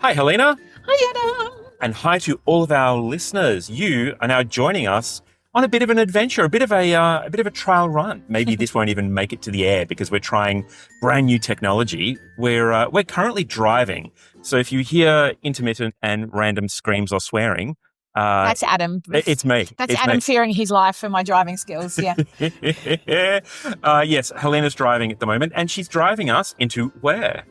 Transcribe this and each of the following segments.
Hi, Helena. Hi, Adam. And hi to all of our listeners. You are now joining us on a bit of an adventure, a bit of a trial run. Maybe this won't even make it to the air because we're trying brand new technology. We're currently driving, so if you hear intermittent and random screams or swearing, That's Adam. it's me. That's Adam fearing his life for my driving skills. Yeah. Yes, Helena's driving at the moment, and she's driving us into where?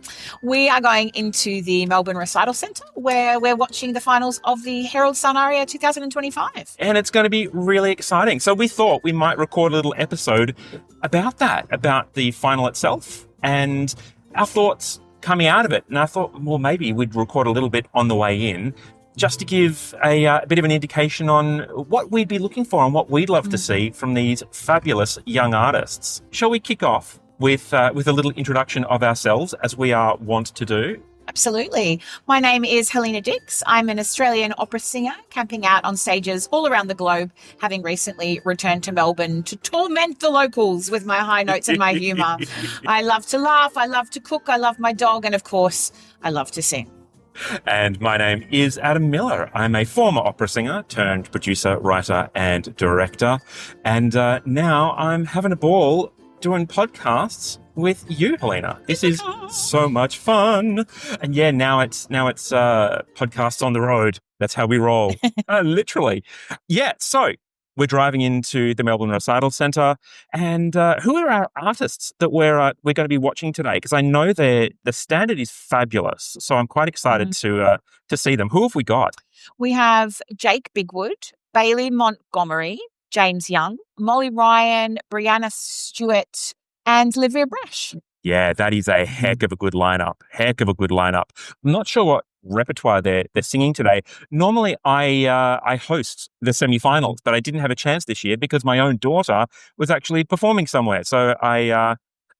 We are going into the Melbourne Recital Centre where we're watching the finals of the Herald Sun Aria 2025. And it's going to be really exciting. So we thought we might record a little episode about that, about the final itself and our thoughts coming out of it. And I thought, well, maybe we'd record a little bit on the way in, just to give a bit of an indication on what we'd be looking for and what we'd love to see from these fabulous young artists. Shall we kick off with a little introduction of ourselves, as we are wont to do? Absolutely. My name is Helena Dix. I'm an Australian opera singer camping out on stages all around the globe, having recently returned to Melbourne to torment the locals with my high notes and my humour. I love to laugh, I love to cook, I love my dog, and of course, I love to sing. And my name is Adam Miller. I'm a former opera singer turned producer, writer and director. And now I'm having a ball doing podcasts with you, Helena. This is so much fun. And yeah, now it's podcasts on the road. That's how we roll. Literally. Yeah, so we're driving into the Melbourne Recital Centre, and who are our artists that we're going to be watching today? Because I know the standard is fabulous, so I'm quite excited to see them. Who have we got? We have Jake Bigwood, Bailey Montgomery, James Young, Molly Ryan, Brianna Stewart, and Livia Brash. Yeah, that is a heck of a good lineup. I'm not sure what repertoire they're singing today. Normally, I host the semi-finals, but I didn't have a chance this year because my own daughter was actually performing somewhere. So I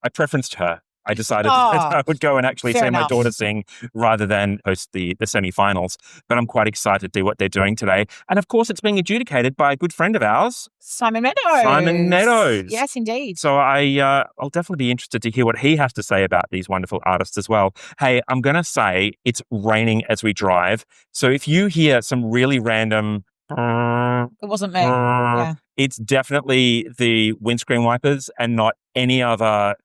preferenced her. I decided that I would go and actually see my daughter sing rather than host the semi-finals. But I'm quite excited to see what they're doing today. And of course, it's being adjudicated by a good friend of ours, Simon Meadows. Yes, indeed. So I'll definitely be interested to hear what he has to say about these wonderful artists as well. Hey, I'm going to say it's raining as we drive. So if you hear some really random... It wasn't me. Yeah. It's definitely the windscreen wipers and not any other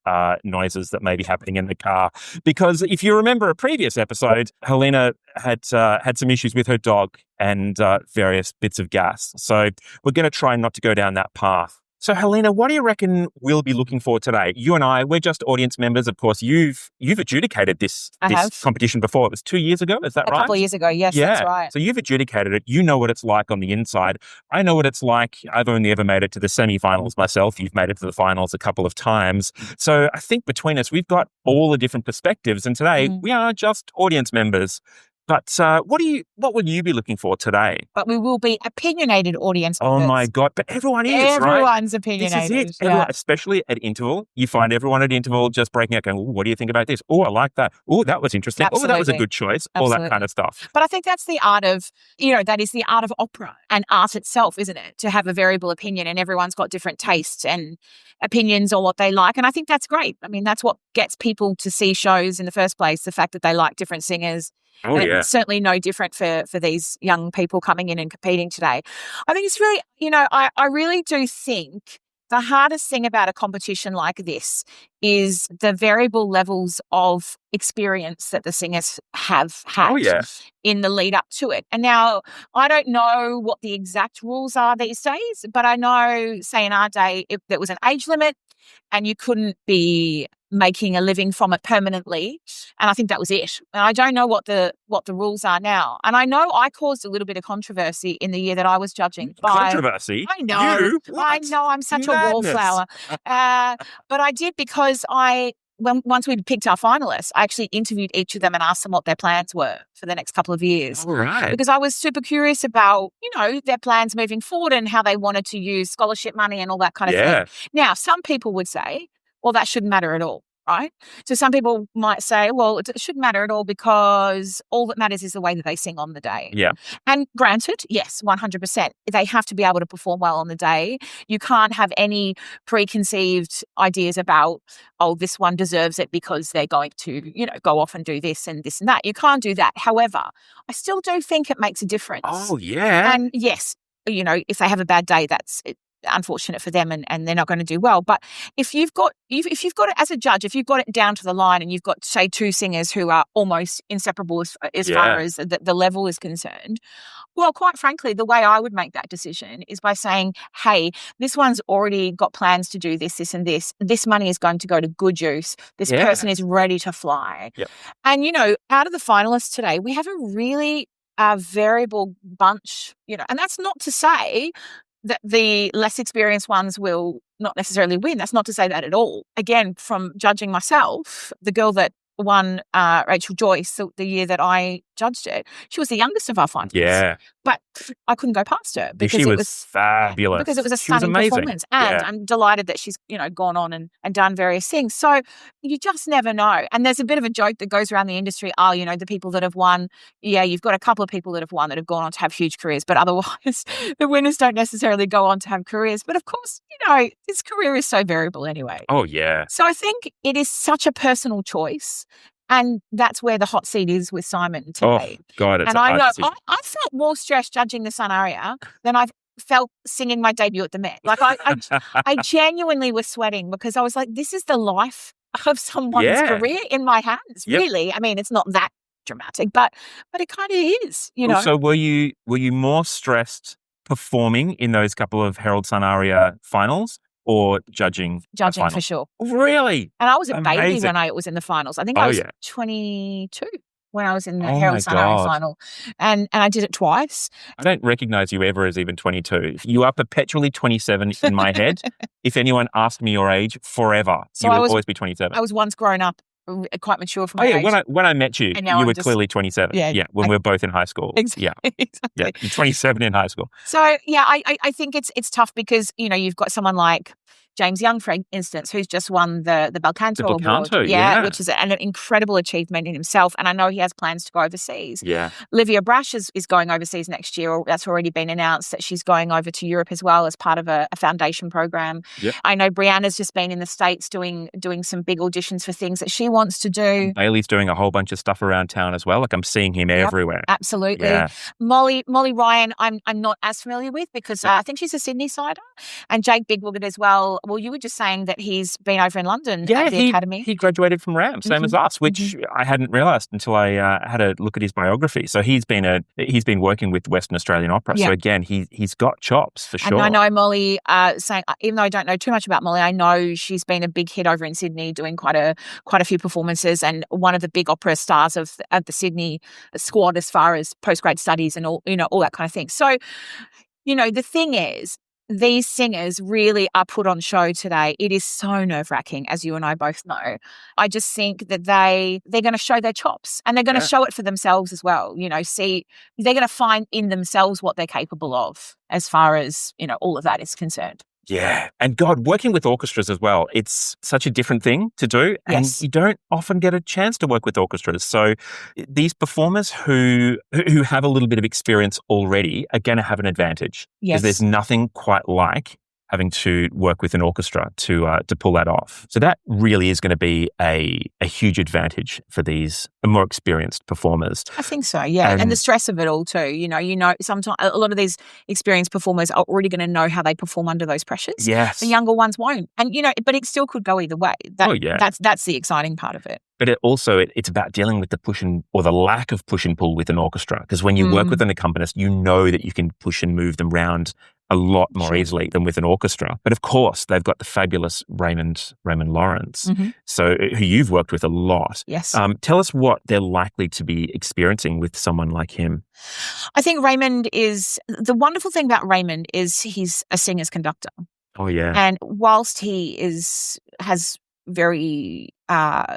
noises that may be happening in the car. Because if you remember a previous episode, Helena had some issues with her dog and various bits of gas. So we're going to try not to go down that path. So, Helena, what do you reckon we'll be looking for today? You and I, we're just audience members. Of course, you've adjudicated this competition before. It was 2 years ago, is that right? A couple of years ago, yes, yeah. That's right. So you've adjudicated it. You know what it's like on the inside. I know what it's like. I've only ever made it to the semi-finals myself. You've made it to the finals a couple of times. So I think between us, we've got all the different perspectives. And today, we are just audience members. But what will you be looking for today? But we will be opinionated audience members. Oh my God! But everyone is, right? Everyone's opinionated. This is it. Everyone, especially at interval, you find everyone at interval just breaking out, going, "What do you think about this? Oh, I like that. Oh, that was interesting. Absolutely. Oh, that was a good choice." All that kind of stuff. But I think that's the art of, that is the art of opera and art itself, isn't it? To have a variable opinion, and everyone's got different tastes and opinions on what they like. And I think that's great. I mean, that's what gets people to see shows in the first place, the fact that they like different singers. Oh, and yeah. It's certainly no different for these young people coming in and competing today. I think it's really, I really do think the hardest thing about a competition like this is the variable levels of experience that the singers have had in the lead up to it. And now I don't know what the exact rules are these days, but I know, say in our day, if there was an age limit and you couldn't be making a living from it permanently. And I think that was it. And I don't know what the rules are now. And I know I caused a little bit of controversy in the year that I was judging. Controversy? I know. You? I know. I'm such a wallflower. But I did because once we'd picked our finalists, I actually interviewed each of them and asked them what their plans were for the next couple of years. All right. Because I was super curious about, their plans moving forward and how they wanted to use scholarship money and all that kind of thing. Now, some people would say, well, that shouldn't matter at all. right? So some people might say, well, it shouldn't matter at all because all that matters is the way that they sing on the day. Yeah. And granted, yes, 100%. They have to be able to perform well on the day. You can't have any preconceived ideas about, oh, this one deserves it because they're going to, go off and do this and that. You can't do that. However, I still do think it makes a difference. Oh, yeah. And yes, if they have a bad day, that's unfortunate for them and they're not going to do well. But if you've got it as a judge, if you've got it down to the line and you've got, say, two singers who are almost inseparable as far as the level is concerned, well, quite frankly, the way I would make that decision is by saying, hey, this one's already got plans to do this, and this. This money is going to go to good use. This person is ready to fly. Yep. And, out of the finalists today, we have a really variable bunch, and that's not to say that the less experienced ones will not necessarily win. That's not to say that at all. Again, from judging myself, the girl that won, Rachel Joyce, the year that I judged it, she was the youngest of our finalists. Yeah. But I couldn't go past her because she was fabulous. Because it was a stunning performance. And I'm delighted that she's, gone on and done various things. So you just never know. And there's a bit of a joke that goes around the industry, the people that have won, you've got a couple of people that have won that have gone on to have huge careers, but otherwise the winners don't necessarily go on to have careers. But of course, this career is so variable anyway. Oh, yeah. So I think it is such a personal choice. And that's where the hot seat is with Simon today. Oh, God, it's and a hard I know decision. I felt more stressed judging the Sun Aria than I've felt singing my debut at the Met. Like I genuinely was sweating because I was like, this is the life of someone's career in my hands. Yep. Really. I mean, it's not that dramatic, but it kind of is, So were you more stressed performing in those couple of Herald Sun Aria finals or judging for sure. Really? And I was a baby when I was in the finals. I think I was 22 when I was in the Herald Sun Aria final. And I did it twice. I don't recognize you ever as even 22. You are perpetually 27 in my head. If anyone asked me your age forever, you will always be 27. I was once grown up, quite mature for my age. When I met you, you were clearly 27. Yeah, when we were both in high school. Exactly. Yeah. Exactly. Yeah, you're 27 in high school. So, I think it's tough because, you've got someone like James Young, for instance, who's just won the Bel Canto Award. Which is an incredible achievement in himself. And I know he has plans to go overseas. Yeah. Livia Brash is going overseas next year, or that's already been announced that she's going over to Europe as well as part of a foundation program. Yep. I know Brianna's just been in the States doing some big auditions for things that she wants to do. Bailey's doing a whole bunch of stuff around town as well. Like I'm seeing him everywhere. Absolutely. Yeah. Molly Ryan, I'm not as familiar with because I think she's a Sydney sider. And Jake Bigwood as well. Well, you were just saying that he's been over in London at the Academy. He graduated from RAM, same as us, which I hadn't realised until I had a look at his biography. So he's been working with Western Australian Opera. So again, he's got chops for sure. And I know Molly, saying, even though I don't know too much about Molly, I know she's been a big hit over in Sydney, doing quite a few performances, and one of the big opera stars of the Sydney squad as far as postgrad studies and all that kind of thing. So, the thing is, these singers really are put on show today. It is so nerve-wracking, as you and I both know. I just think that they're going to show their chops, and they're going to show it for themselves as well. They're going to find in themselves what they're capable of as far as, all of that is concerned. Yeah. And God, working with orchestras as well, it's such a different thing to do. And you don't often get a chance to work with orchestras. So these performers who have a little bit of experience already are going to have an advantage. Yes. Because there's nothing quite like having to work with an orchestra to pull that off. So that really is going to be a huge advantage for these more experienced performers. I think so, yeah. And the stress of it all too. Sometimes a lot of these experienced performers are already going to know how they perform under those pressures. Yes. The younger ones won't. And, but it still could go either way. That's the exciting part of it. But it's about dealing with the push or the lack of push and pull with an orchestra. Because when you work with an accompanist, you know that you can push and move them around a lot more easily than with an orchestra. But of course, they've got the fabulous Raymond Lawrence, so who you've worked with a lot. Yes. Tell us what they're likely to be experiencing with someone like him. I think the wonderful thing about Raymond is he's a singer's conductor. Oh, yeah. And whilst he has very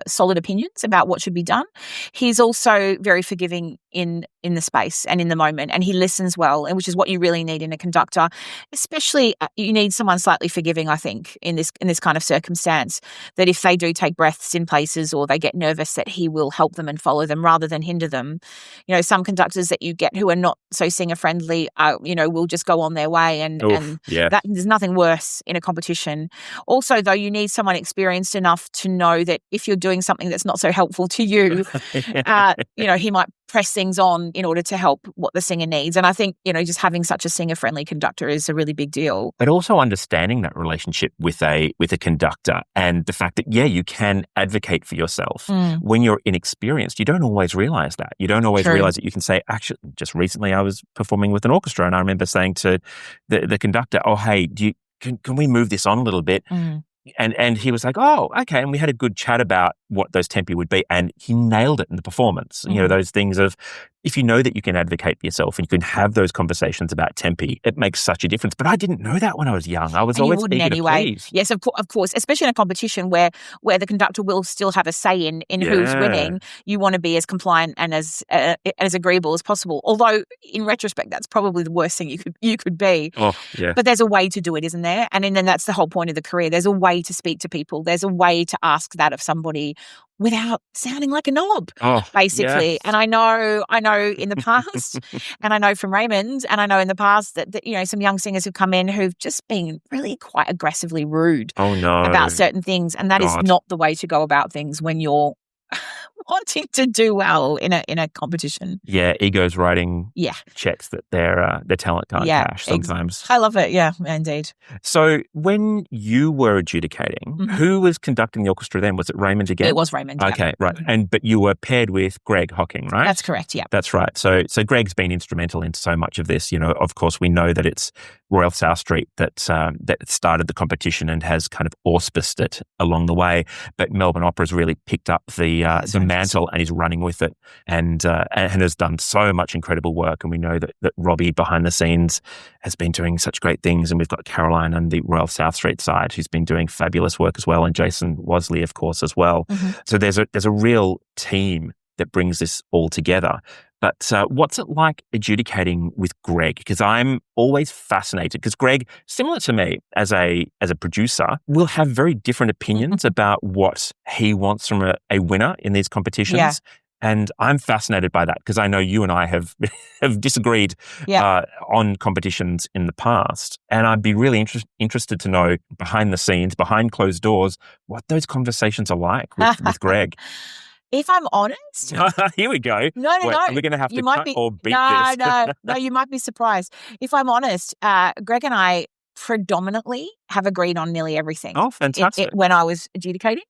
solid opinions about what should be done, he's also very forgiving in the space and in the moment, and he listens well, and which is what you really need in a conductor. Especially, you need someone slightly forgiving, I think, in this kind of circumstance, that if they do take breaths in places or they get nervous, that he will help them and follow them rather than hinder them. You know, some conductors that you get who are not so singer friendly, will just go on their way, and that there's nothing worse in a competition. Also, though, you need someone experienced enough to know that if you're doing something that's not so helpful to you, he might press things on in order to help what the singer needs. And I think, just having such a singer-friendly conductor is a really big deal. But also understanding that relationship with a conductor, and the fact that, you can advocate for yourself. When you're inexperienced, you don't always realize that. You don't always realize that you can say, actually, just recently I was performing with an orchestra, and I remember saying to the conductor, oh, hey, can we move this on a little bit? And he was like, oh, okay. And we had a good chat about what those tempi would be. And he nailed it in the performance. Those things of, if you know that you can advocate for yourself and you can have those conversations about tempi, it makes such a difference. But I didn't know that when I was young. I was always eager to please. Yes, of course. Especially in a competition where the conductor will still have a say in who's winning. You want to be as compliant and as agreeable as possible. Although, in retrospect, that's probably the worst thing you could be. Oh, yeah. But there's a way to do it, isn't there? And then that's the whole point of the career. There's a way to speak to people. There's a way to ask that of somebody without sounding like a knob, basically. Yes. And I know in the past, and I know from Raymond, and I know in the past that some young singers have come in who've just been really quite aggressively rude about certain things. And that is not the way to go about things when you're wanting to do well in a competition. Yeah, egos writing checks that their talent can't cash sometimes. I love it. Yeah, indeed. So when you were adjudicating, who was conducting the orchestra then? Was it Raymond again? It was Raymond. Okay, right. But you were paired with Greg Hocking, right? That's correct. Yeah, that's right. So Greg's been instrumental in so much of this. Of course, we know that it's Royal South Street that started the competition and has kind of auspiced it along the way. But Melbourne Opera's really picked up the mantle and is running with it, and has done so much incredible work. And we know that Robbie behind the scenes has been doing such great things. And we've got Caroline on the Royal South Street side who's been doing fabulous work as well, and Jason Wasley, of course, as well. So there's a real team that brings this all together. But what's it like adjudicating with Greg? Because I'm always fascinated, because Greg, similar to me as a producer, will have very different opinions about what he wants from a winner in these competitions. Yeah. And I'm fascinated by that, because I know you and I have disagreed on competitions in the past. And I'd be really interested to know, behind the scenes, behind closed doors, what those conversations are like with Greg. If I'm honest... Here we go. No. Are we going to have to cut or beat this? No, you might be surprised. If I'm honest, Greg and I predominantly have agreed on nearly everything. Oh, fantastic. When I was adjudicating.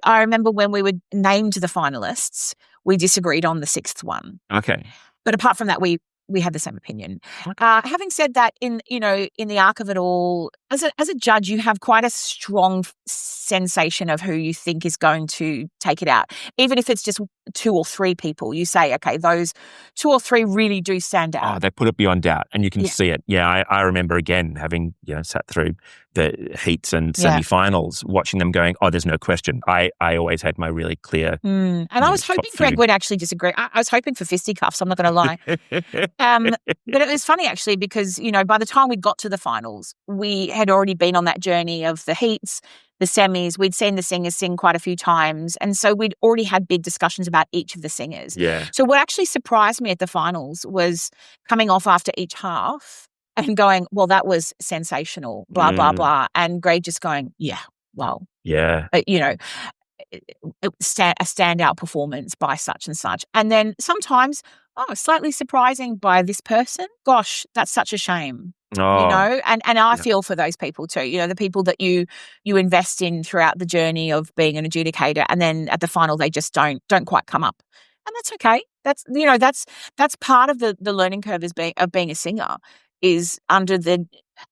I remember when we were named the finalists, we disagreed on the sixth one. Okay. But apart from that, we had the same opinion. Okay. Having said that, in the arc of it all, as a judge, you have quite a strong sensation of who you think is going to take it out. Even if it's just two or three people, you say, okay, those two or three really do stand out. Oh, they put it beyond doubt, and you can see it. Yeah, I remember again having sat through the heats and semi-finals, watching them going, oh, there's no question. I always had my really clear. And I was hoping Greg would actually disagree. I was hoping for fisticuffs, I'm not going to lie. But it was funny, actually, because, by the time we got to the finals, we had already been on that journey of the heats, the semis. We'd seen the singers sing quite a few times. And so we'd already had big discussions about each of the singers. Yeah. So what actually surprised me at the finals was coming off after each half and going, well, that was sensational, blah, blah, blah. And Greg just going, yeah, well, yeah, a standout performance by such and such. And then sometimes, slightly surprising by this person. Gosh, that's such a shame. Oh. And I feel for those people too, the people that you invest in throughout the journey of being an adjudicator, and then at the final they just don't quite come up. And that's okay. That's part of the learning curve of being a singer, is under the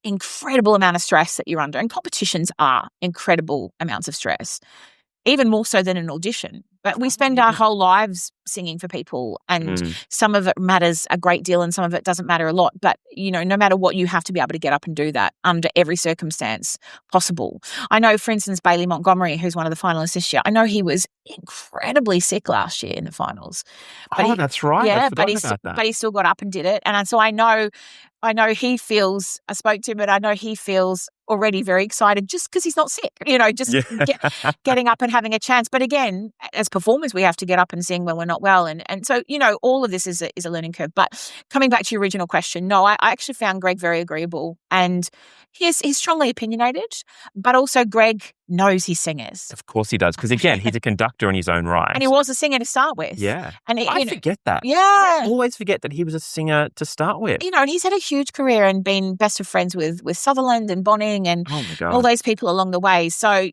incredible amount of stress that you're under. And competitions are incredible amounts of stress, even more so than an audition. But we spend our whole lives singing for people, and some of it matters a great deal and some of it doesn't matter a lot. But, no matter what, you have to be able to get up and do that under every circumstance possible. I know, for instance, Bailey Montgomery, who's one of the finalists this year, I know he was incredibly sick last year in the finals. But that's right. Yeah, I forgot about that. But he still got up and did it. And so I know he feels, I spoke to him, and I know he feels already very excited just because he's not sick, getting up and having a chance. But again, as performers, we have to get up and sing when we're not well. And so, all of this is a learning curve. But coming back to your original question, no, I actually found Greg very agreeable, and he's strongly opinionated, but also Greg knows his singers. Of course he does, because again, he's a conductor in his own right. And he was a singer to start with. Yeah. And I forget that. Yeah. I always forget that he was a singer to start with. And he's had a huge career and been best of friends with Sutherland and Bonning and all those people along the way. So,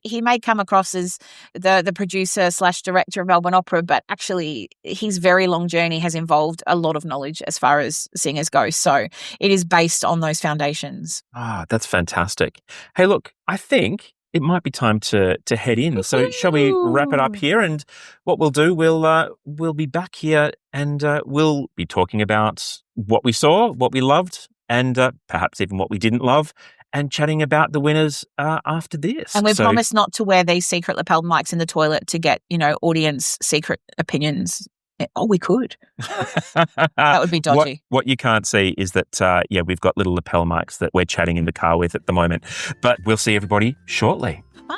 he may come across as the producer / director of Melbourne Opera, but actually his very long journey has involved a lot of knowledge as far as singers go. So it is based on those foundations. That's fantastic. Hey, look, I think it might be time to head in. So shall we wrap it up here? And what we'll do, we'll be back here and we'll be talking about what we saw, what we loved, and perhaps even what we didn't love, and chatting about the winners after this. And we promise not to wear these secret lapel mics in the toilet to get, audience secret opinions. Oh, we could. That would be dodgy. What you can't see is that, we've got little lapel mics that we're chatting in the car with at the moment. But we'll see everybody shortly. Bye.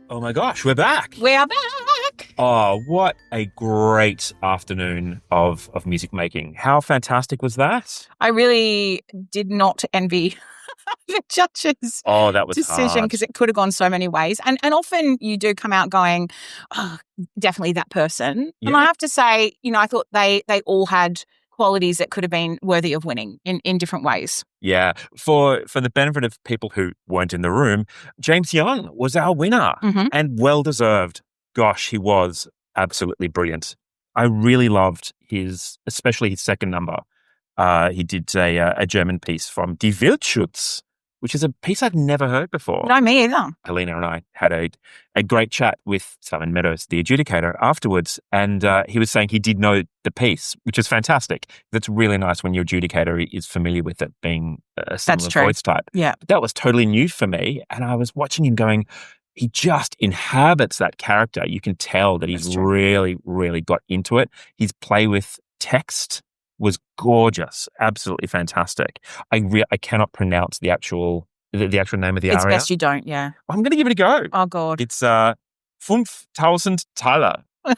Oh my gosh, we're back. We are back. Oh, what a great afternoon of music making. How fantastic was that? I really did not envy the judges' that was decision, because it could have gone so many ways. And often you do come out going, definitely that person. Yeah. And I have to say, I thought they all had qualities that could have been worthy of winning in different ways. Yeah. For the benefit of people who weren't in the room, James Young was our winner, and well deserved. Gosh, he was absolutely brilliant. I really loved especially his second number. He did a German piece from Die Wildschutz, which is a piece I've never heard before. No, me either. Helena and I had a great chat with Simon Meadows, the adjudicator, afterwards, and he was saying he did know the piece, which is fantastic. That's really nice when your adjudicator is familiar with it being a similar voice type. Yeah. But that was totally new for me, and I was watching him going, he just inhabits that character. You can tell that he's really, really got into it. His play with text was gorgeous, absolutely fantastic. I cannot pronounce the actual name of the aria. It's best you don't, yeah. I'm going to give it a go. Oh, God. It's 5,000 Taler. I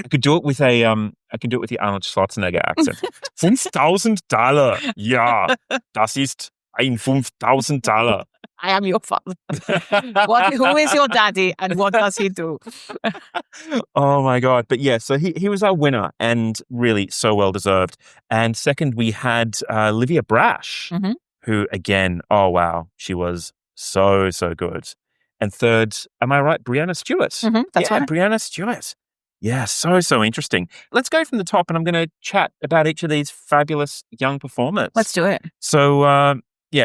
could do it with the Arnold Schwarzenegger accent. 5,000 Taler. Ja, das ist ein 5,000 Taler. I am your father. Who is your daddy and what does he do? Oh my God. But yeah, so he was our winner and really so well deserved. And second, we had Livia Brash, who again, oh wow, she was so, so good. And third, am I right? Brianna Stewart. That's right. Brianna Stewart. Yeah, so, so interesting. Let's go from the top and I'm going to chat about each of these fabulous young performers. Let's do it. So,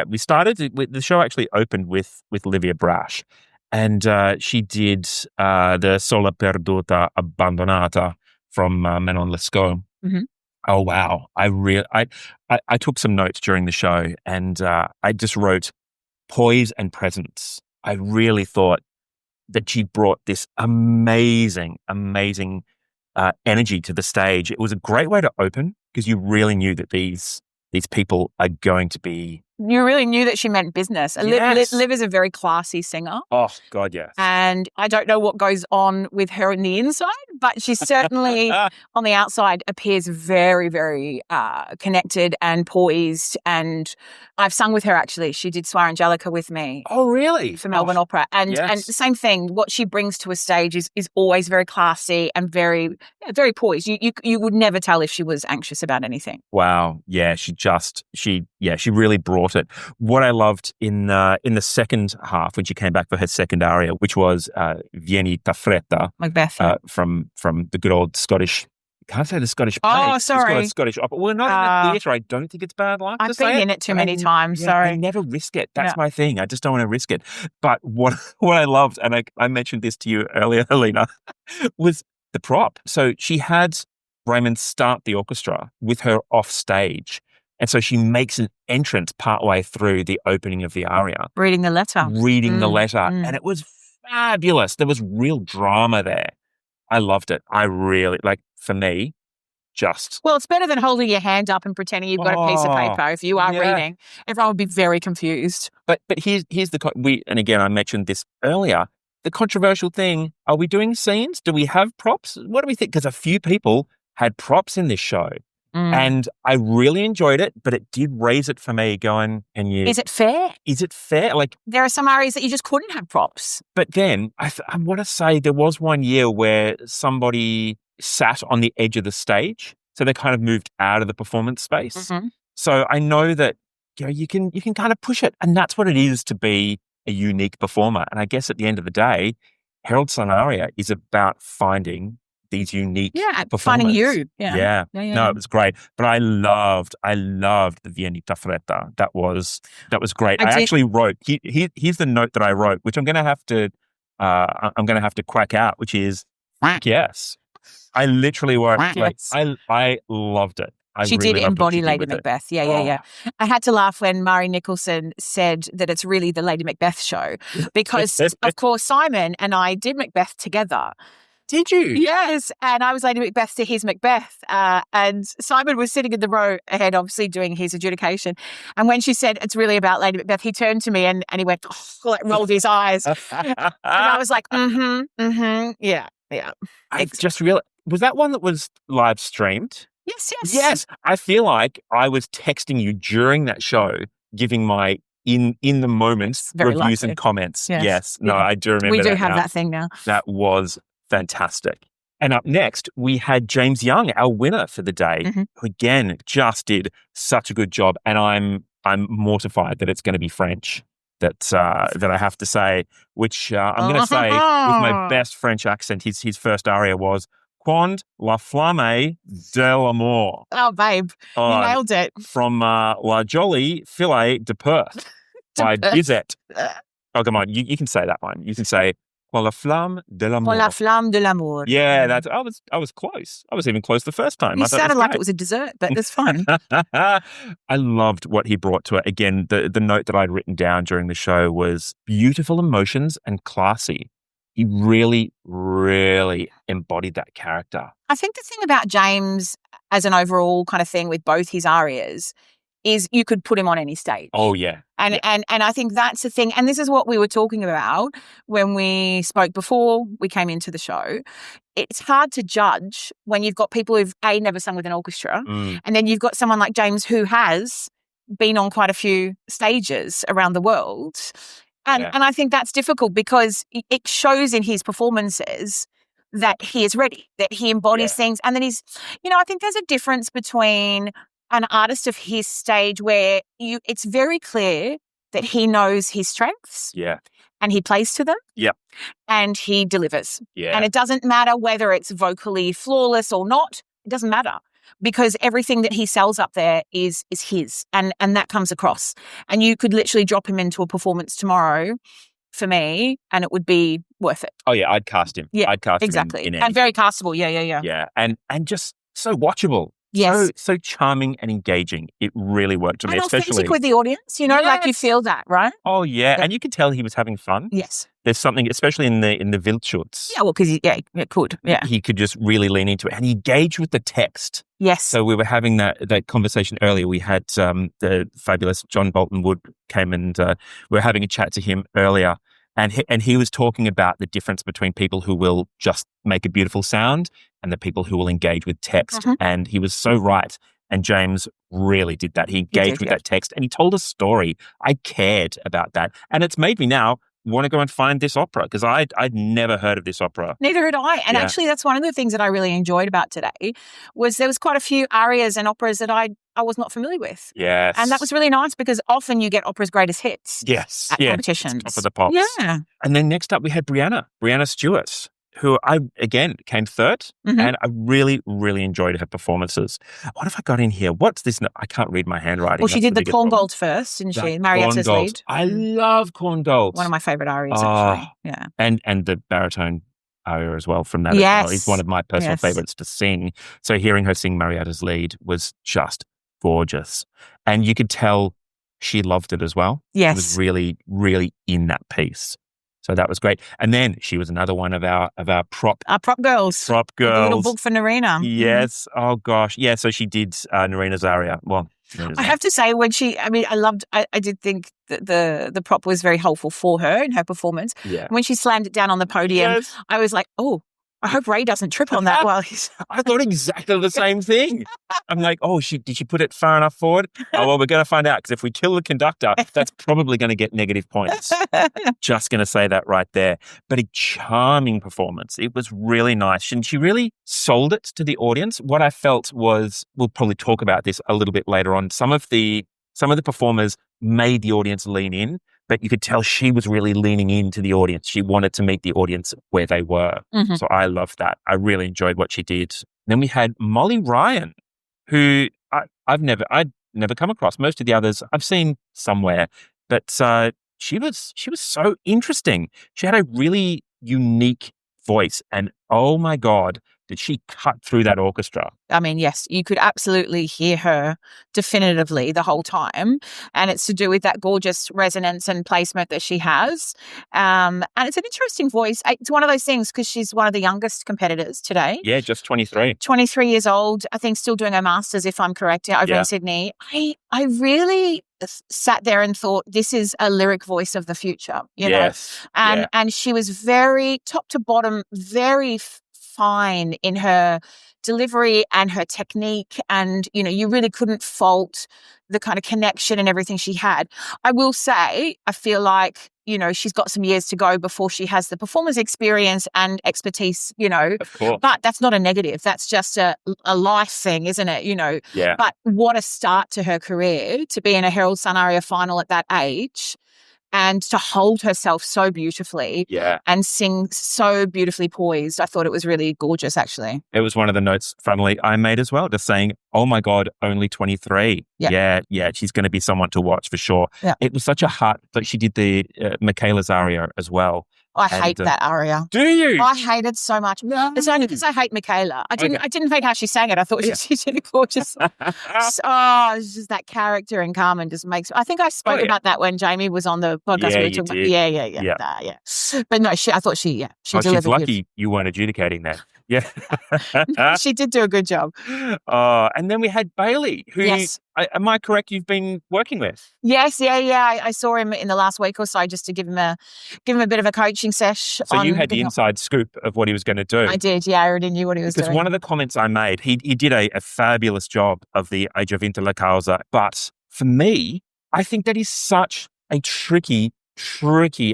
we started with the show actually opened with Livia Brash, and she did the Sola Perduta Abbandonata from Manon Lescaut. Oh wow! I took some notes during the show, and I just wrote poise and presence. I really thought that she brought this amazing energy to the stage. It was a great way to open because you really knew that these people are going to be. You really knew that she meant business. Yes. Liv is a very classy singer. Oh, God, yes. And I don't know what goes on with her in the inside, but she certainly on the outside appears very, very connected and poised. And I've sung with her, actually. She did Suor Angelica with me. Oh, really? For Melbourne Opera. And yes. the same thing, what she brings to a stage is always very classy and very, very poised. You would never tell if she was anxious about anything. Wow. Yeah, she really brought it. What I loved in the second half when she came back for her second aria, which was Vieni Taffretta, Macbeth, from the good old Scottish can't say the Scottish play. Oh, It's got sorry. a Scottish opera. We're not in the theatre. I don't think it's bad luck to I've say been it. in it too many times. Yeah, I Sorry. never risk it. That's my thing. I just don't want to risk it. But what I loved, and I mentioned this to you earlier, Helena, was the prop. So she had Raymond start the orchestra with her off stage. And so she makes an entrance partway through the opening of the aria. Reading the letter. And it was fabulous. There was real drama there. I loved it. I really, for me, Well, it's better than holding your hand up and pretending you've got a piece of paper. If you are reading, everyone would be very confused. But here's and again, I mentioned this earlier, the controversial thing, are we doing scenes? Do we have props? What do we think? Because a few people had props in this show. And I really enjoyed it, but it did raise it for me going, is it fair? Is it fair? There are some areas that you just couldn't have props. But then I want to say there was one year where somebody sat on the edge of the stage. So they kind of moved out of the performance space. Mm-hmm. So I know that, you can kind of push it. And that's what it is to be a unique performer. And I guess at the end of the day, Herald Sun Aria is about finding these unique performers. Finding you. Yeah. No, it was great. But I loved the Viennita Fretta. That was great. I actually wrote, here's the note that I wrote, which I'm going to have to quack out, which is, yes. I literally wrote, I loved it. She really did embody Lady Macbeth. Yeah. I had to laugh when Murray Nicholson said that it's really the Lady Macbeth show because, of course, Simon and I did Macbeth together. Did you? Yes. And I was Lady Macbeth to his Macbeth. And Simon was sitting in the row ahead, obviously doing his adjudication. And when she said it's really about Lady Macbeth, he turned to me and he went, rolled his eyes. And I was like, yeah. I just realized, was that one that was live streamed? Yes. I feel like I was texting you during that show, giving my in the moments reviews and comments. Yes. No, I do remember we do that have now. that thing now. That was fantastic. And up next, we had James Young, our winner for the day, who again just did such a good job. And I'm mortified that it's going to be French that I have to say, which I'm going to say with my best French accent. His first aria was Quand la flamme de l'amour. Oh, babe, you nailed it. From La Jolie Filet de Perth by Bizet. Oh, come on, you can say that one. You can say Quand la flamme de l'amour. Quand la flamme de l'amour. Yeah, I was close. I was even close the first time. You sounded like it was a dessert, but it's fine. I loved what he brought to it. Again, the note that I'd written down during the show was beautiful emotions and classy. He really, really embodied that character. I think the thing about James as an overall kind of thing with both his arias is you could put him on any stage. Oh, yeah. And I think that's the thing. And this is what we were talking about when we spoke before we came into the show. It's hard to judge when you've got people who've, never sung with an orchestra, and then you've got someone like James who has been on quite a few stages around the world. And I think that's difficult because it shows in his performances that he is ready, that he embodies things. And then I think there's a difference between an artist of his stage where it's very clear that he knows his strengths. Yeah. And he plays to them. Yep. And he delivers. Yeah. And it doesn't matter whether it's vocally flawless or not. It doesn't matter. Because everything that he sells up there is his, and that comes across. And you could literally drop him into a performance tomorrow for me, and it would be worth it. Oh, yeah, I'd cast him. Yeah, I'd cast exactly. him in and very castable. Yeah. Yeah, and just so watchable. Yes. So charming and engaging. It really worked for me, and especially authentic with the audience. Like you feel that, right? Oh, yeah. And you could tell he was having fun. Yes. There's something, especially in the Wildschutz. Yeah, well, because it could. Yeah. He could just really lean into it. And he engaged with the text. Yes. So we were having that conversation earlier. We had the fabulous John Bolton Wood came and we were having a chat to him earlier. And he was talking about the difference between people who will just make a beautiful sound and the people who will engage with text. And he was so right. And James really did that. He engaged with that text and he told a story. I cared about that. And it's made me now want to go and find this opera because I'd never heard of this opera. Neither had I. And actually, that's one of the things that I really enjoyed about today was there was quite a few arias and operas that I was not familiar with. Yes. And that was really nice because often you get opera's greatest hits. Yes. At competitions. Top of the pops. Yeah. And then next up we had Brianna Stewart, who I, again, came third, Mhm. and I really, really enjoyed her performances. What have I got in here? What's this? I can't read my handwriting. Well, she That's did the biggest problem. Corngold first, didn't she? Marietta's Corngold. lead. I love Corngold. One of my favourite arias, actually. Yeah. And the baritone aria as well from that as well. It's one of my personal favourites to sing. So hearing her sing Marietta's lead was just gorgeous. And you could tell she loved it as well. Yes. She was really, really in that piece. So that was great. And then she was another one of our prop girls. Prop girls. The little book for Narina. Yes. Oh gosh. Yeah. So she did Narina's aria. Well, I have to say, I did think that the prop was very helpful for her in her performance. Yeah. When she slammed it down on the podium, I was like, oh, I hope Ray doesn't trip on that while he's... I thought exactly the same thing. I'm like, did she put it far enough forward? Oh, well, we're going to find out, because if we kill the conductor, that's probably going to get negative points. Just going to say that right there. But a charming performance. It was really nice. And she really sold it to the audience. What I felt was, we'll probably talk about this a little bit later on, some of the performers made the audience lean in, but you could tell she was really leaning into the audience. She wanted to meet the audience where they were. Mm-hmm. So I loved that. I really enjoyed what she did. Then we had Molly Ryan, who I'd never come across. Most of the others I've seen somewhere, but she was so interesting. She had a really unique voice, and oh my God, did she cut through that orchestra? I mean, yes, you could absolutely hear her definitively the whole time. And it's to do with that gorgeous resonance and placement that she has. And it's an interesting voice. It's one of those things, because she's one of the youngest competitors today. Yeah, just 23. 23 years old, I think, still doing her masters, if I'm correct, over in Sydney. I really sat there and thought, this is a lyric voice of the future, you know? And she was very, top to bottom, very fine in her delivery and her technique, and you really couldn't fault the kind of connection and everything she had. I will say, I feel like she's got some years to go before she has the performance experience and expertise, Of course. But that's not a negative. That's just a life thing, isn't it? Yeah. But what a start to her career, to be in a Herald Sun Aria final at that age, and to hold herself so beautifully and sing so beautifully poised. I thought it was really gorgeous, actually. It was one of the notes, funnily, I made as well, just saying, oh my God, only 23. Yeah, she's going to be someone to watch for sure. Yeah. It was such a heart, but she did the Michaela's aria as well. I hate that aria. Do you? I hate it so much. No. It's only because I hate Michaela. I didn't hate how she sang it. I thought she did it gorgeous. It's just that character in Carmen just makes... I think I spoke about that when Jamie was on the podcast. Yeah. But no, I thought she delivered. She's lucky you weren't adjudicating that. Yeah. She did do a good job. And then we had Bailey, who, am I correct, you've been working with? Yes, I saw him in the last week or so, just to give him a bit of a coaching sesh. So you had the inside scoop of what he was going to do. I did, I already knew what he was doing. Because one of the comments I made, he did a fabulous job of the Age of Vinta La Causa, but for me, I think that is such a tricky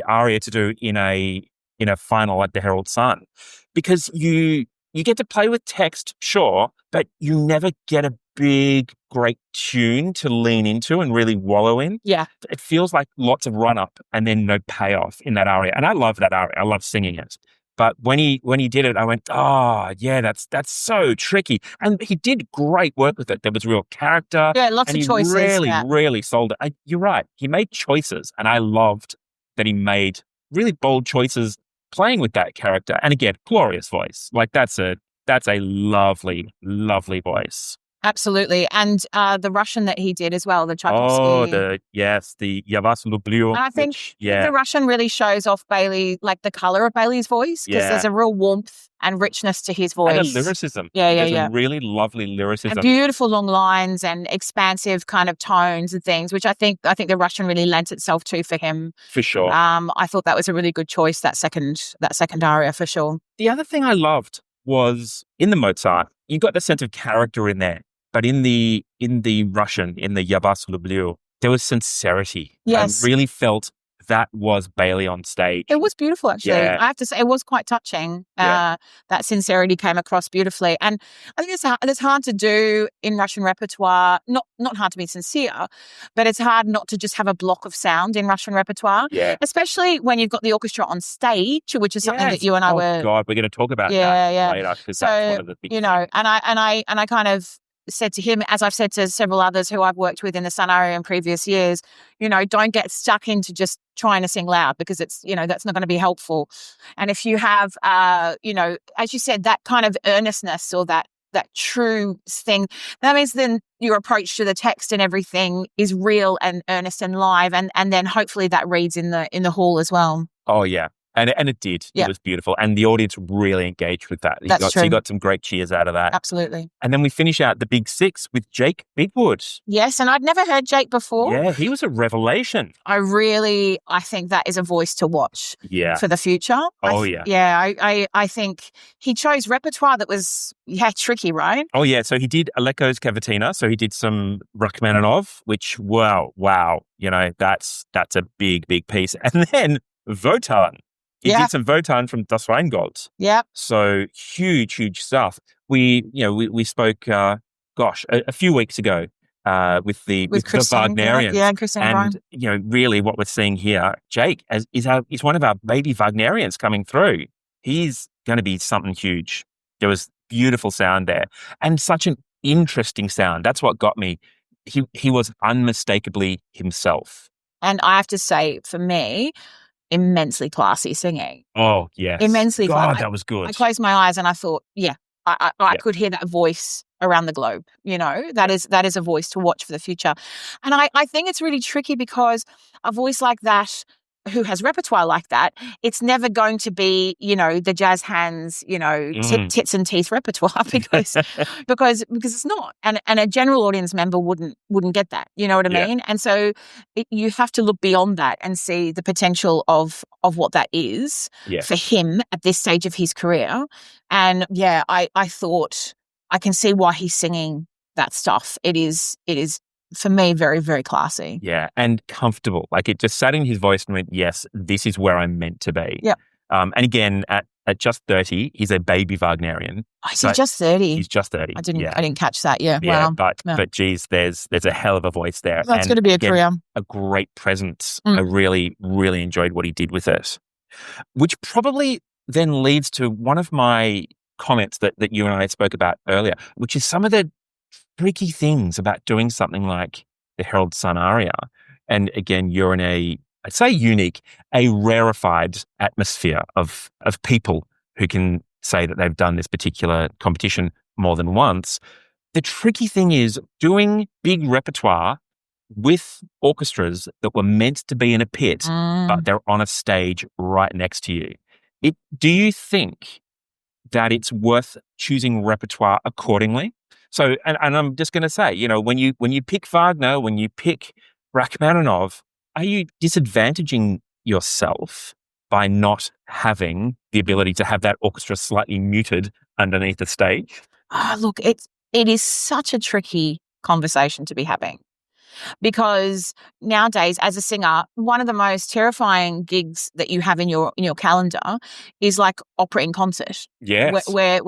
aria to do in a final at the Herald Sun, because you get to play with text, sure, but you never get a big, great tune to lean into and really wallow in. Yeah. It feels like lots of run up and then no payoff in that aria. And I love that aria. I love singing it. But when he did it, I went, that's so tricky. And he did great work with it. There was real character. Yeah, lots of choices. Really sold it. You're right. He made choices, and I loved that he made really bold choices playing with that character. And again, glorious voice. Like that's a lovely, lovely voice. Absolutely. And the Russian that he did as well, the Tchaikovsky. The Я вас люблю. I think the Russian really shows off Bailey, like the colour of Bailey's voice, because there's a real warmth and richness to his voice. And a lyricism. There's a really lovely lyricism. And beautiful long lines and expansive kind of tones and things, which I think the Russian really lent itself to for him. For sure. I thought that was a really good choice, that second aria, for sure. The other thing I loved was in the Mozart, you got the sense of character in there. But in the Russian, in the Я вас люблю, there was sincerity. Yes. I really felt that was Bailey on stage. It was beautiful, actually. Yeah. I have to say, it was quite touching. Yeah. That sincerity came across beautifully. And I think it's hard to do in Russian repertoire, not hard to be sincere, but it's hard not to just have a block of sound in Russian repertoire, especially when you've got the orchestra on stage, which is something that you and I were... Oh, God, we're going to talk about that later, because that's one of the big things. And I kind of said to him, as I've said to several others who I've worked with in the Sun Aria in previous years, don't get stuck into just trying to sing loud, because it's, that's not going to be helpful. And if you have, as you said, that kind of earnestness or that true thing, that means then your approach to the text and everything is real and earnest and live. And then hopefully that reads in the hall as well. Oh, yeah. And it did. It was beautiful. And the audience really engaged with that. So you got some great cheers out of that. Absolutely. And then we finish out the Big Six with Jake Bigwood. Yes, and I'd never heard Jake before. Yeah, he was a revelation. I think that is a voice to watch for the future. I think he chose repertoire that was, tricky, right? Oh, yeah. So he did Aleko's Cavatina. So he did some Rachmaninoff, which, wow. That's a big, big piece. And then Wotan. He did some Wotan from Das Rheingold. Yeah. So huge stuff. We spoke, a few weeks ago with the Wagnerians. Yeah, Christine and Brian. Really what we're seeing here, Jake is one of our baby Wagnerians coming through. He's going to be something huge. There was beautiful sound there, and such an interesting sound. That's what got me. He was unmistakably himself. And I have to say, for me, immensely classy singing. Oh, yes. Immensely classy. God, that was good. I closed my eyes and I thought, I could hear that voice around the globe. That is a voice to watch for the future. And I think it's really tricky, because a voice like that, who has repertoire like that, it's never going to be, the jazz hands, tits and teeth repertoire, because it's not. And a general audience member wouldn't get that. You know what I mean? And so you have to look beyond that and see the potential of what that is for him at this stage of his career. And I thought, I can see why he's singing that stuff. It is for me, very, very classy. Yeah, and comfortable. Like, it just sat in his voice and went, yes, this is where I'm meant to be. Yeah. And again, at just 30, he's a baby Wagnerian. Oh, is he just 30? He's just 30. I didn't catch that. Yeah. Yeah, Wow. but geez, there's a hell of a voice there. That's going to be a career. A great presence. I really, really enjoyed what he did with it. Which probably then leads to one of my comments that you and I spoke about earlier, which is some of the tricky things about doing something like the Herald Sun Aria. And again, you're in I'd say unique, a rarefied atmosphere of people who can say that they've done this particular competition more than once. The tricky thing is doing big repertoire with orchestras that were meant to be in a pit, but they're on a stage right next to you. Do you think that it's worth choosing repertoire accordingly? So, and I'm just going to say, when you pick Wagner, when you pick Rachmaninoff, are you disadvantaging yourself by not having the ability to have that orchestra slightly muted underneath the stage? Look, it is such a tricky conversation to be having. Because nowadays, as a singer, one of the most terrifying gigs that you have in your calendar is like opera in concert. Yes. Where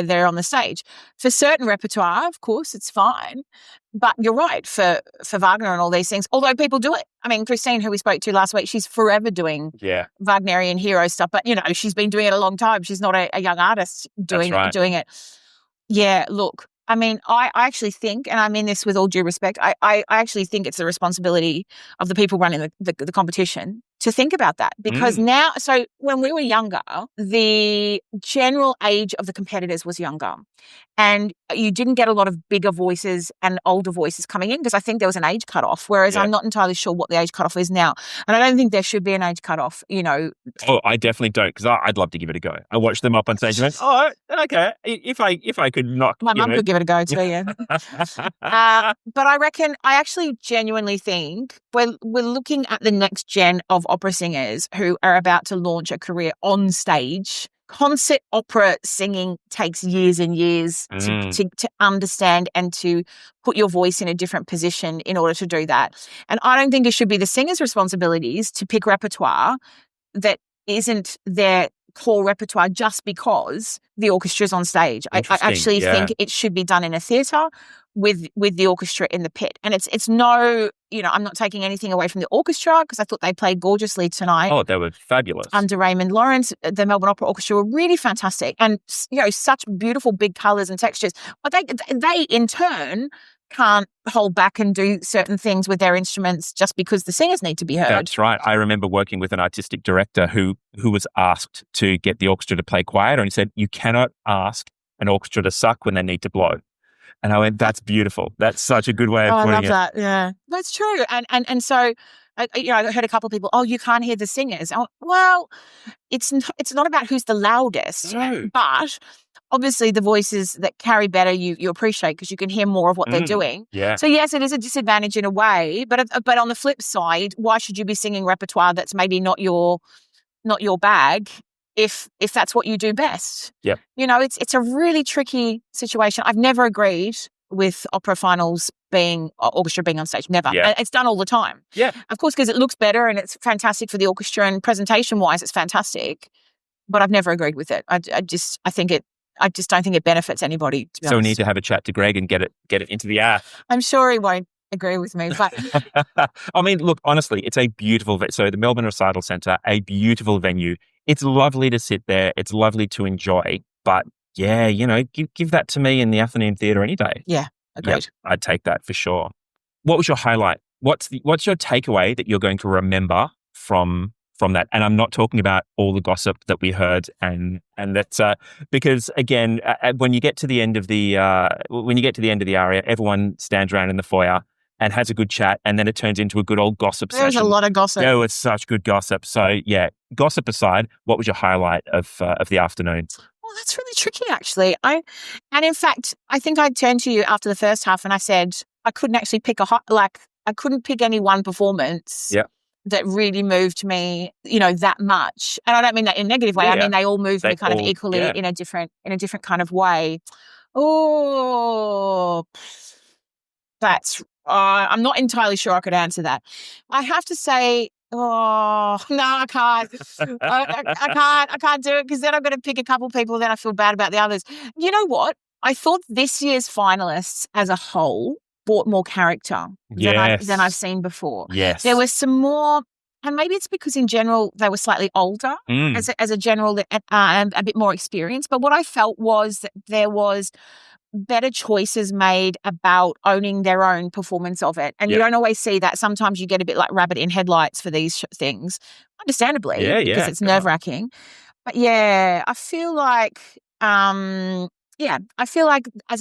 they're on the stage. For certain repertoire, of course, it's fine. But you're right, for Wagner and all these things, although people do it. I mean, Christine, who we spoke to last week, she's forever doing Wagnerian hero stuff, but she's been doing it a long time. She's not a young artist doing it. Yeah, look. I mean, I actually think, and I mean this with all due respect, I actually think it's the responsibility of the people running the competition to think about that. Because now, so when we were younger, the general age of the competitors was younger. And you didn't get a lot of bigger voices and older voices coming in, because I think there was an age cutoff, whereas I'm not entirely sure what the age cutoff is now. And I don't think there should be an age cutoff, Oh, I definitely don't, because I'd love to give it a go. I watched them up on stage and went, okay, if I could knock. My mum could give it a go too, yeah. But I reckon, I actually genuinely think we're looking at the next gen of opera singers who are about to launch a career on stage concert opera singing takes years and years to understand and to put your voice in a different position in order to do that. And I don't think it should be the singer's responsibilities to pick repertoire that isn't their core repertoire just because the orchestra's on stage. I actually think it should be done in a theatre with the orchestra in the pit. And it's no, I'm not taking anything away from the orchestra because I thought they played gorgeously tonight. Oh, they were fabulous. Under Raymond Lawrence, the Melbourne Opera Orchestra were really fantastic and, such beautiful big colours and textures. But they in turn can't hold back and do certain things with their instruments just because the singers need to be heard. That's right. I remember working with an artistic director who was asked to get the orchestra to play quieter, and he said, you cannot ask an orchestra to suck when they need to blow. And I went, that's beautiful. That's such a good way of putting it. I love that. Yeah, that's true. And so, I heard a couple of people, you can't hear the singers. Well, it's not about who's the loudest, no. But obviously the voices that carry better you appreciate because you can hear more of what they're doing. Yeah. So yes, it is a disadvantage in a way, but on the flip side, why should you be singing repertoire that's maybe not your bag if that's what you do best? Yep. It's a really tricky situation. I've never agreed with opera finals orchestra being on stage. Never. Yeah. It's done all the time. Yeah. Of course, because it looks better and it's fantastic for the orchestra and presentation-wise, it's fantastic. But I've never agreed with it. I just don't think it benefits anybody, to be honest. We need to have a chat to Greg and get it into the air. I'm sure he won't agree with me, but I mean, look, honestly, it's a beautiful so the Melbourne Recital Centre, a beautiful venue. It's lovely to sit there. It's lovely to enjoy. But yeah, give that to me in the afternoon theatre any day. Yeah, agreed. Yep, I'd take that for sure. What was your highlight? What's your takeaway that you're going to remember from that? And I'm not talking about all the gossip that we heard, and that's because again, when you get to the end of the aria, everyone stands around in the foyer and has a good chat, and then it turns into a good old gossip session. There's a lot of gossip. There was such good gossip. So yeah, gossip aside, what was your highlight of the afternoon? Well, that's really tricky, actually. And in fact, I think I turned to you after the first half and I said I couldn't actually pick I couldn't pick any one performance. Yeah. That really moved me, that much. And I don't mean that in a negative way. Yeah. I mean they all moved me kind of equally in a different kind of way. Oh, that's I'm not entirely sure I could answer that. I have to say, no, I can't. I can't do it because then I'm going to pick a couple people. Then I feel bad about the others. You know what? I thought this year's finalists as a whole brought more character than I've seen before. Yes. There was some more, and maybe it's because in general they were slightly older as a general and a bit more experienced. But what I felt was that there was better choices made about owning their own performance of it. And you don't always see that. Sometimes you get a bit like rabbit in headlights for these things, understandably, because it's nerve-wracking. But yeah, I feel like as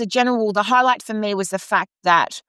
a general, the highlight for me was the fact that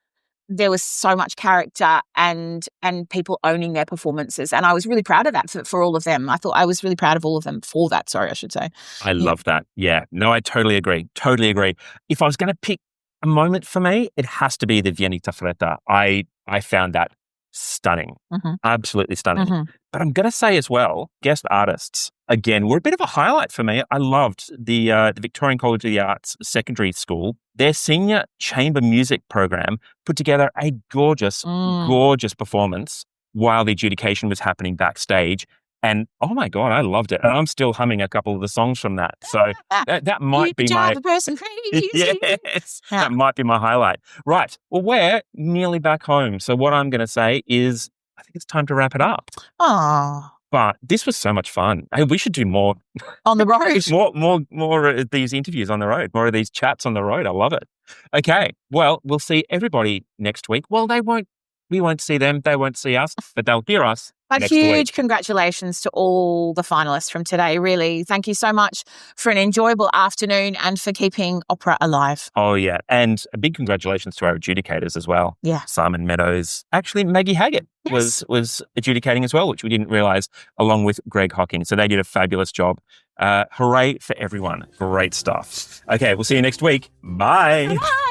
there was so much character and people owning their performances. And I was really proud of that for all of them. I thought I was really proud of all of them for that. Sorry, I should say. I love that. Yeah. No, I totally agree. Totally agree. If I was going to pick a moment for me, it has to be the Viennita Fretta. I found that stunning. Absolutely stunning. But I'm going to say as well, guest artists, again, were a bit of a highlight for me. I loved the Victorian College of the Arts Secondary School. Their senior chamber music program put together a gorgeous performance while the adjudication was happening backstage. And oh my God, I loved it. And I'm still humming a couple of the songs from that. So that might be my... Yes, that might be my highlight. Right. Well, we're nearly back home. So what I'm going to say is I think it's time to wrap it up. Oh. But this was so much fun. Hey, we should do more on the road. more of these interviews on the road, more of these chats on the road. I love it. Okay. Well, we'll see everybody next week. Well, we won't see them. They won't see us, but they'll hear us. A huge congratulations to all the finalists from today. Really, thank you so much for an enjoyable afternoon and for keeping opera alive. Oh, yeah. And a big congratulations to our adjudicators as well. Yeah. Simon Meadows. Actually, Maggie Haggett was adjudicating as well, which we didn't realise, along with Greg Hocking. So they did a fabulous job. Hooray for everyone. Great stuff. Okay, we'll see you next week. Bye. Bye.